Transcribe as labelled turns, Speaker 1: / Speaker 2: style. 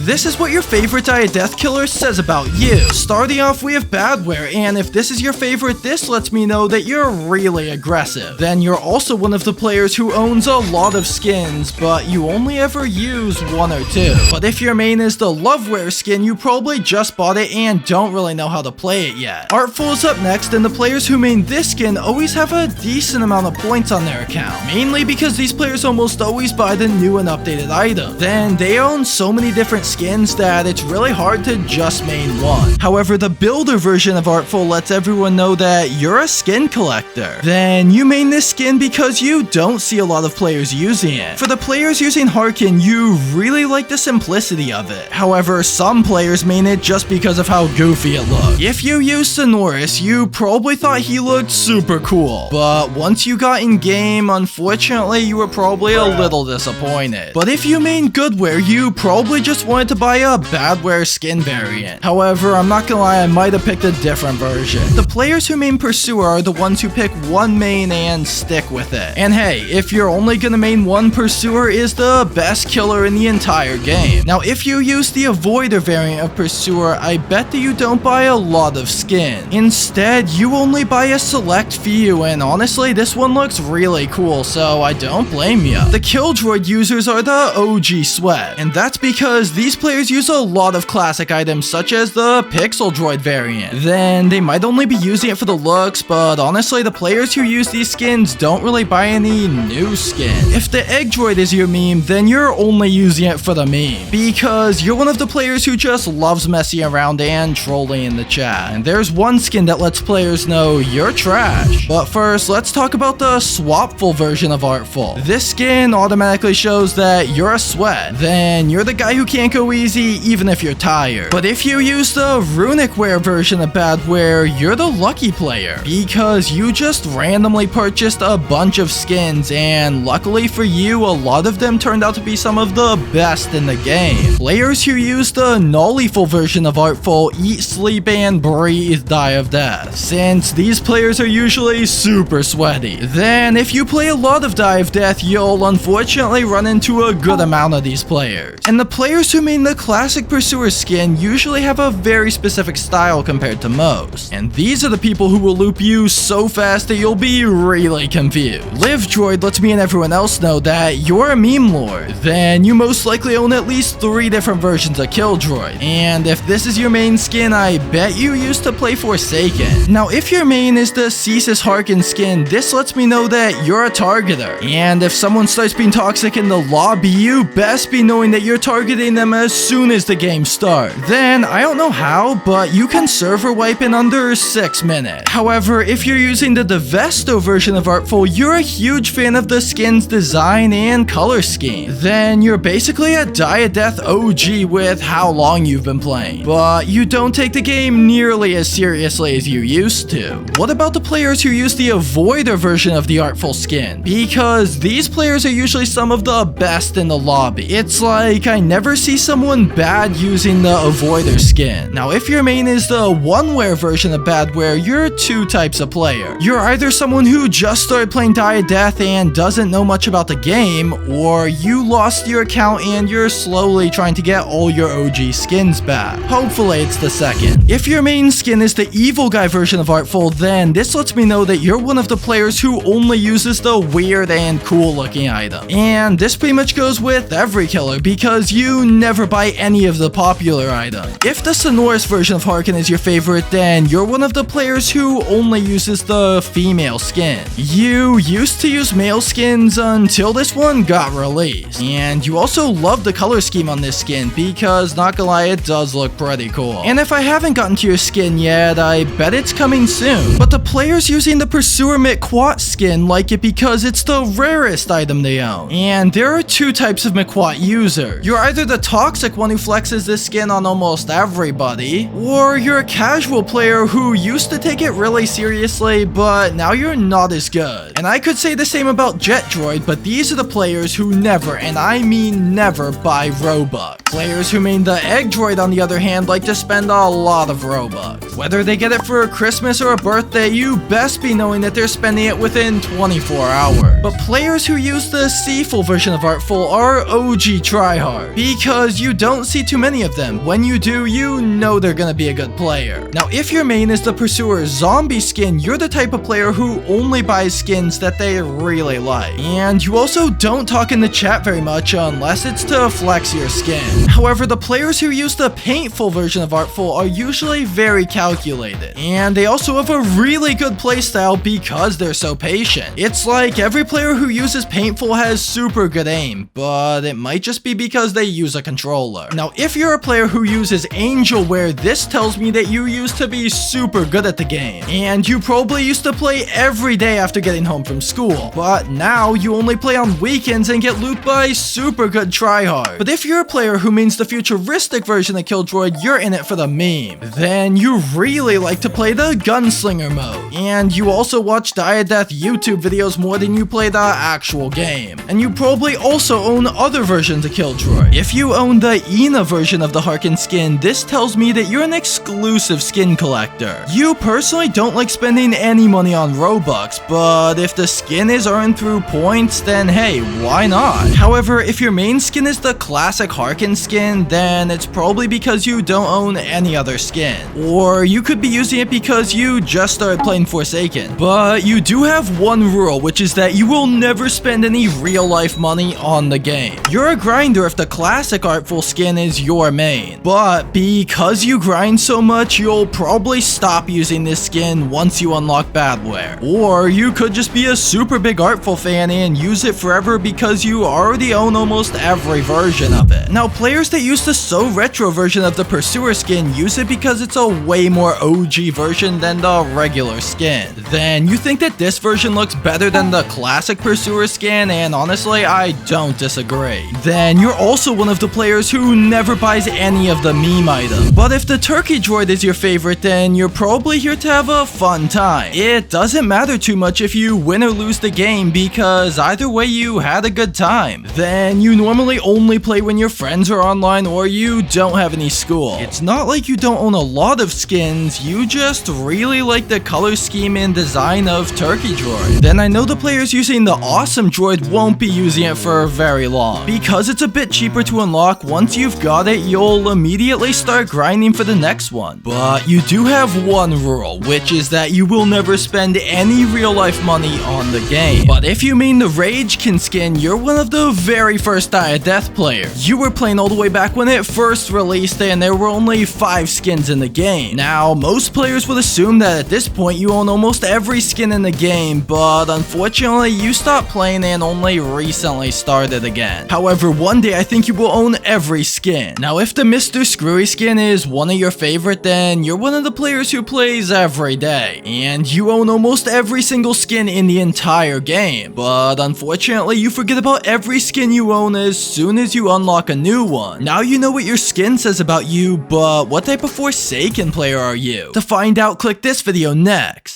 Speaker 1: This is what your favorite Die of Death killer says about you. Starting off, we have Badware, and if this is your favorite, this lets me know that you're really aggressive. Then you're also one of the players who owns a lot of skins, but you only ever use 1 or 2. But if your main is the Loveware skin, you probably just bought it and don't really know how to play it yet. Artful is up next, and the players who main this skin always have a decent amount of points on their account, mainly because these players almost always buy the new and updated item. Then they own so many different skins that it's really hard to just main one. However, the builder version of Artful lets everyone know that you're a skin collector. Then you main this skin because you don't see a lot of players using it. For the players using Harkin, you really like the simplicity of it. However, some players main it just because of how goofy it looks. If you use Sonoris, you probably thought he looked super cool, but once you got in game, unfortunately, you were probably a little disappointed. But if you main Goodware, you probably just wanted to buy a Badware skin variant. However, I'm not gonna lie, I might have picked a different version. The players who main Pursuer are the ones who pick one main and stick with it. And hey, if you're only gonna main one, Pursuer is the best killer in the entire game. Now, if you use the Avoider variant of Pursuer, I bet that you don't buy a lot of skin. Instead, you only buy a select few, and honestly, this one looks really cool, so I don't blame you. The Killdroid users are the OG Sweat, and that's because these players use a lot of classic items such as the Pixel Droid variant. Then they might only be using it for the looks, but honestly, the players who use these skins don't really buy any new skin. If the Egg Droid is your meme, then you're only using it for the meme, because you're one of the players who just loves messing around and trolling in the chat. And there's one skin that lets players know you're trash. But first, let's talk about the Swapful version of Artful. This skin automatically shows that you're a sweat. Then you're the guy who can't go easy even if you're tired. But if you use the Runicware version of Badware, you're the lucky player, because you just randomly purchased a bunch of skins, and luckily for you, a lot of them turned out to be some of the best in the game. Players who use the Nollyful version of Artful eat, sleep, and breathe Die of Death, since these players are usually super sweaty. Then if you play a lot of Die of Death, you'll unfortunately run into a good amount of these players. And the players who main the classic Pursuer skin usually have a very specific style compared to most, and these are the people who will loop you so fast that you'll be really confused. Live Droid lets me and everyone else know that you're a meme lord. Then you most likely own at least 3 different versions of Killdroid, and if this is your main skin, I bet you used to play Forsaken. Now, if your main is the Ceases Harkin skin, this lets me know that you're a targeter, and if someone starts being toxic in the lobby, you best be knowing that you're targeting them as soon as the game starts. Then, I don't know how, but you can server wipe in under 6 minutes. However, if you're using the Devesto version of Artful, you're a huge fan of the skin's design and color scheme. Then you're basically a Die of Death OG with how long you've been playing, but you don't take the game nearly as seriously as you used to. What about the players who use the Avoider version of the Artful skin? Because these players are usually some of the best in the lobby. It's like I never see someone bad using the Avoider skin. Now, if your main is the Oneware version of Badware, you're 2 types of player. You're either someone who just started playing Die of Death and doesn't know much about the game, or you lost your account and you're slowly trying to get all your OG skins back. Hopefully it's the second. If your main skin is the Evil Guy version of Artful, then this lets me know that you're one of the players who only uses the weird and cool looking item. And this pretty much goes with every killer, because you never buy any of the popular items. If the Sonoris version of Harkin is your favorite, then you're one of the players who only uses the female skin. You used to use male skins until this one got released. And you also love the color scheme on this skin, because not gonna lie, it does look pretty cool. And if I haven't gotten to your skin yet, I bet it's coming soon. But the players using the Pursuer McQuat skin like it because it's the rarest item they own. And there are 2 types of McQuat users. You're either the toxic one who flexes this skin on almost everybody, or you're a casual player who used to take it really seriously, but now you're not as good. And I could say the same about Jet Droid, but these are the players who never, and I mean never, buy Robux. Players who main the Egg Droid, on the other hand, like to spend a lot of Robux. Whether they get it for Christmas or a birthday, you best be knowing that they're spending it within 24 hours. But players who use the Seaful version of Artful are OG tryhard, because because you don't see too many of them. When you do, you know they're gonna be a good player. Now, if your main is the Pursuer Zombie skin, you're the type of player who only buys skins that they really like. And you also don't talk in the chat very much unless it's to flex your skin. However, the players who use the paintful version of Artful are usually very calculated. And they also have a really good playstyle because they're so patient. It's like every player who uses Paintful has super good aim, but it might just be because they use a controller. Now, if you're a player who uses Angelware, this tells me that you used to be super good at the game. And you probably used to play every day after getting home from school. But now you only play on weekends and get looped by super good tryhard. But if you're a player who means the futuristic version of Killjoy, you're in it for the meme. Then you really like to play the Gunslinger mode. And you also watch Die of Death YouTube videos more than you play the actual game. And you probably also own other versions of Killjoy. If you own the Ina version of the Harkin skin, this tells me that you're an exclusive skin collector. You personally don't like spending any money on Robux, but if the skin is earned through points, then hey, why not? However, if your main skin is the classic Harkin skin, then it's probably because you don't own any other skin. Or you could be using it because you just started playing Forsaken. But you do have one rule, which is that you will never spend any real life money on the game. You're a grinder if the classic Artful skin is your main. But because you grind so much, you'll probably stop using this skin once you unlock Badware. Or you could just be a super big Artful fan and use it forever because you already own almost every version of it. Now, players that use the So Retro version of the Pursuer skin use it because it's a way more OG version than the regular skin. Then you think that this version looks better than the classic Pursuer skin, and honestly, I don't disagree. Then you're also one of the players who never buys any of the meme items. But if the Turkey Droid is your favorite, then you're probably here to have a fun time. It doesn't matter too much if you win or lose the game because either way you had a good time. Then you normally only play when your friends are online or you don't have any school. It's not like you don't own a lot of skins, you just really like the color scheme and design of Turkey Droid. Then I know the players using the Awesome Droid won't be using it for very long. Because it's a bit cheaper to unlock, once you've got it, you'll immediately start grinding for the next one. But you do have one rule, which is that you will never spend any real life money on the game. But if you mean the Ragekin skin, you're one of the very first Die of Death players. You were playing all the way back when it first released and there were only 5 skins in the game. Now, most players would assume that at this point you own almost every skin in the game, but unfortunately you stopped playing and only recently started again. However, one day I think you will own every skin. Now, if the Mr. Screwy skin is one of your favorite, then you're one of the players who plays every day, and you own almost every single skin in the entire game. But unfortunately, you forget about every skin you own as soon as you unlock a new one. Now you know what your skin says about you, but what type of Forsaken player are you? To find out, click this video next.